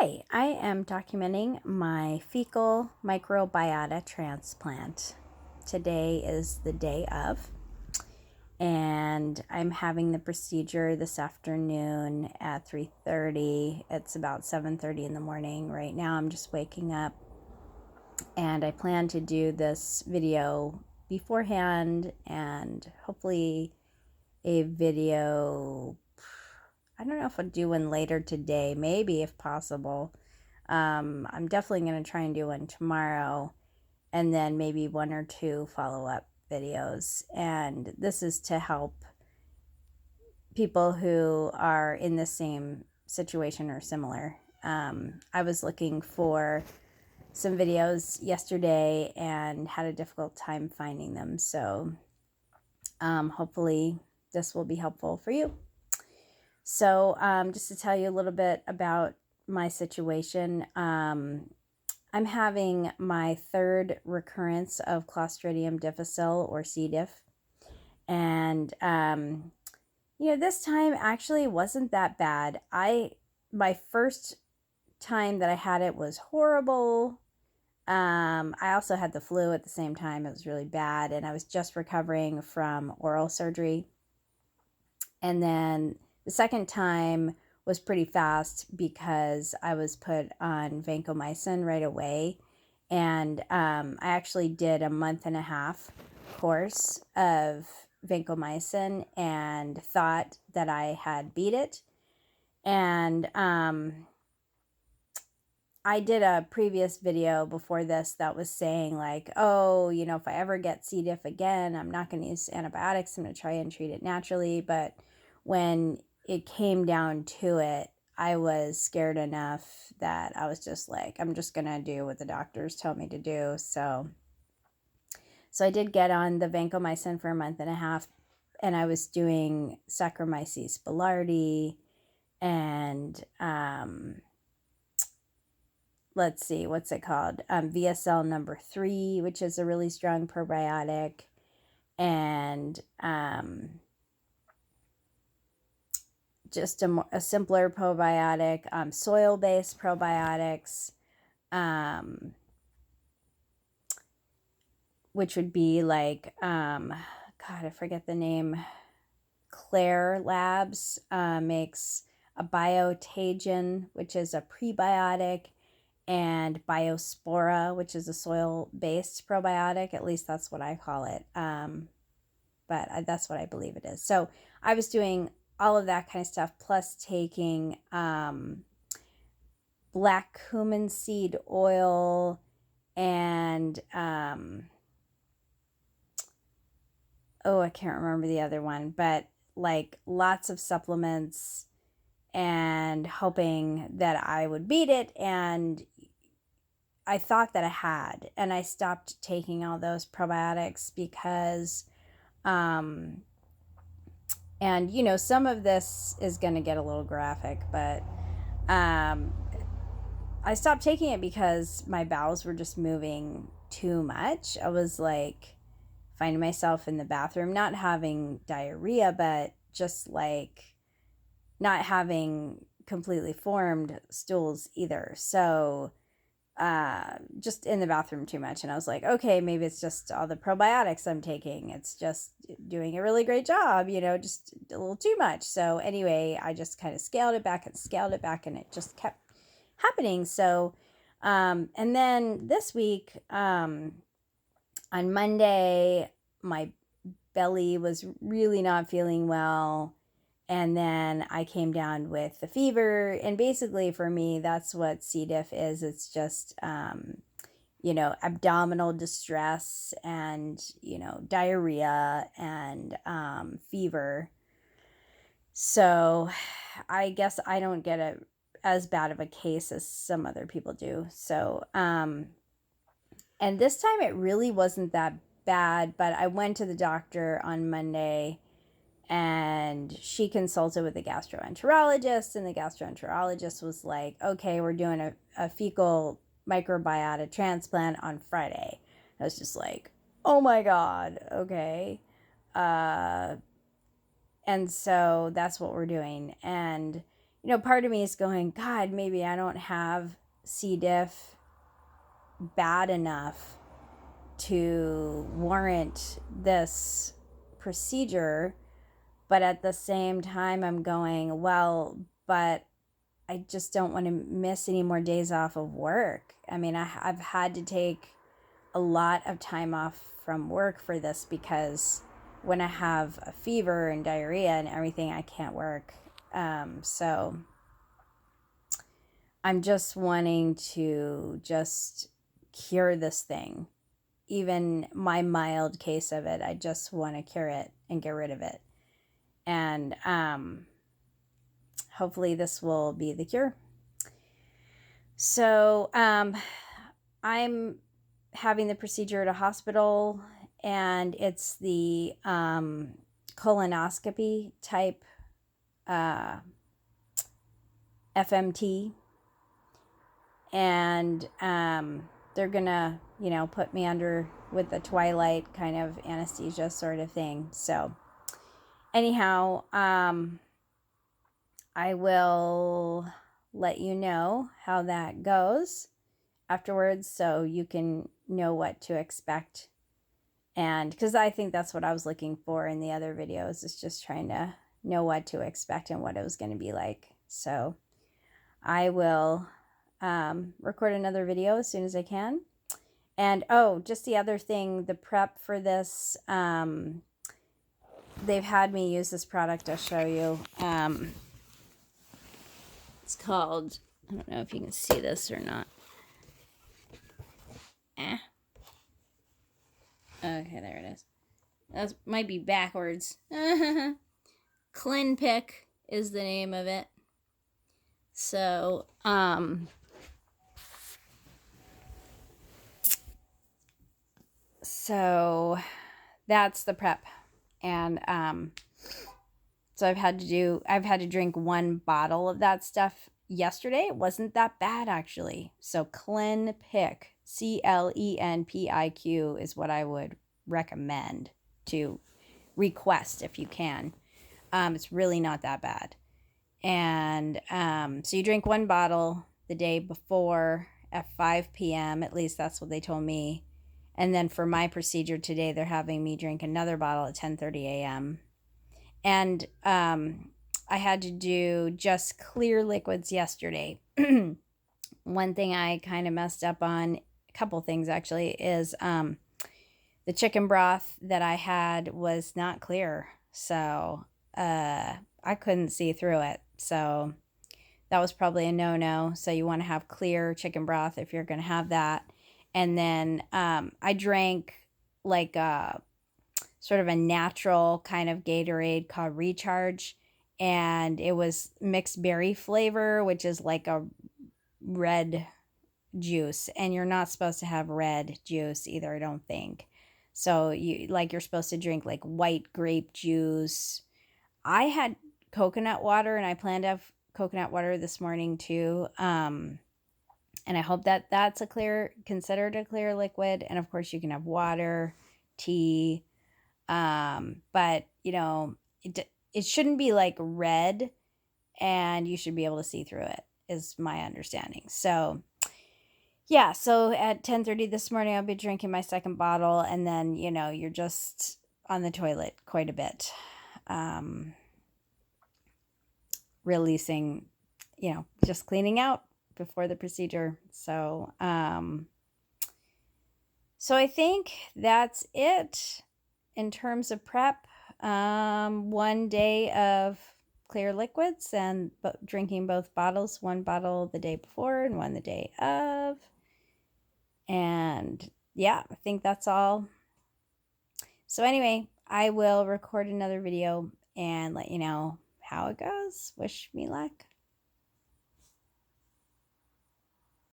Hi, I am documenting my fecal microbiota transplant. Today is the day of, and I'm having the procedure this afternoon at 3:30. It's about 7:30 in the morning. Right now I'm just waking up, and I plan to do this video beforehand and hopefully a video. I don't know if I'll do one later today, maybe if possible. I'm definitely going to try and do one tomorrow, and then maybe one or two follow-up videos. And this is to help people who are in the same situation or similar. I was looking for some videos yesterday and had a difficult time finding them. So hopefully this will be helpful for you. So just to tell you a little bit about my situation, I'm having my third recurrence of Clostridium difficile, or C. diff. And, this time actually wasn't that bad. My first time that I had it was horrible. I also had the flu at the same time. It was really bad. And I was just recovering from oral surgery. And then the second time was pretty fast because I was put on vancomycin right away. And I actually did a 1.5-month course of vancomycin and thought that I had beat it. And I did a previous video before this that was saying like, oh, if I ever get C. diff again, I'm not going to use antibiotics. I'm going to try and treat it naturally. But when it came down to it, I was scared enough that I was just like, I'm just going to do what the doctors tell me to do. So I did get on the vancomycin for a 1.5 months, and I was doing Saccharomyces boulardii and, let's see, what's it called? VSL number 3, which is a really strong probiotic. And, just a simpler probiotic, soil-based probiotics, which would be like, God, I forget the name. Claire Labs makes a biotagen, which is a prebiotic, and Biospora, which is a soil-based probiotic. At least that's what I call it. But that's what I believe it is. So I was doing all of that kind of stuff, plus taking black cumin seed oil and I can't remember the other one, but like lots of supplements and hoping that I would beat it. And I thought that I had, and I stopped taking all those probiotics because and some of this is going to get a little graphic, but I stopped taking it because my bowels were just moving too much. I was like finding myself in the bathroom, not having diarrhea, but just like not having completely formed stools either. So just in the bathroom too much. And I was like, okay, maybe it's just all the probiotics I'm taking. It's just doing a really great job, just a little too much. So anyway, I just kind of scaled it back, and it just kept happening. So, and then this week, on Monday, my belly was really not feeling well. And then I came down with the fever. And basically for me, that's what C. diff is. It's just, abdominal distress and, diarrhea and fever. So I guess I don't get as bad of a case as some other people do. So, and this time it really wasn't that bad, but I went to the doctor on Monday, and she consulted with the gastroenterologist, and the gastroenterologist was like, okay, we're doing a fecal microbiota transplant on Friday. I was just like, oh my God, okay. And so that's what we're doing. And, part of me is going, God, maybe I don't have C. diff bad enough to warrant this procedure. But at the same time, I'm going, well, but I just don't want to miss any more days off of work. I mean, I've had to take a lot of time off from work for this because when I have a fever and diarrhea and everything, I can't work. So I'm just wanting to just cure this thing. Even my mild case of it, I just want to cure it and get rid of it. And hopefully this will be the cure. So I'm having the procedure at a hospital, and it's the colonoscopy type FMT. And they're gonna, put me under with the twilight kind of anesthesia sort of thing. So anyhow, I will let you know how that goes afterwards, so you can know what to expect. And because I think that's what I was looking for in the other videos, is just trying to know what to expect and what it was going to be like. So I will record another video as soon as I can. And just the other thing, the prep for this, they've had me use this product. I'll show you. It's called, I don't know if you can see this or not. Okay, there it is. That might be backwards. ClinPick is the name of it. So, so that's the prep. And so I've had to drink 1 bottle of that stuff yesterday. It wasn't that bad, actually. So ClinPick, CLENPIQ, is what I would recommend to request if you can. It's really not that bad. And so you drink 1 bottle the day before at 5 p.m. At least that's what they told me. And then for my procedure today, they're having me drink another bottle at 10:30 a.m. And I had to do just clear liquids yesterday. One thing I kind of messed up on, a couple things actually, is the chicken broth that I had was not clear. So I couldn't see through it. So that was probably a no-no. So you want to have clear chicken broth if you're going to have that. And then I drank like sort of a natural kind of Gatorade called Recharge, and it was mixed berry flavor, which is like a red juice, and you're not supposed to have red juice either, I don't think. So you're supposed to drink like white grape juice. I had coconut water, and I planned to have coconut water this morning too. And I hope that that's considered a clear liquid. And of course you can have water, tea, but it shouldn't be like red, and you should be able to see through it, is my understanding. So yeah, so at 10:30 this morning, I'll be drinking my 2nd bottle, and then, you're just on the toilet quite a bit, releasing, just cleaning out before the procedure. So, so I think that's it in terms of prep. 1 day of clear liquids and drinking both bottles, 1 bottle the day before and 1 the day of. And yeah, I think that's all. So anyway, I will record another video and let you know how it goes. Wish me luck.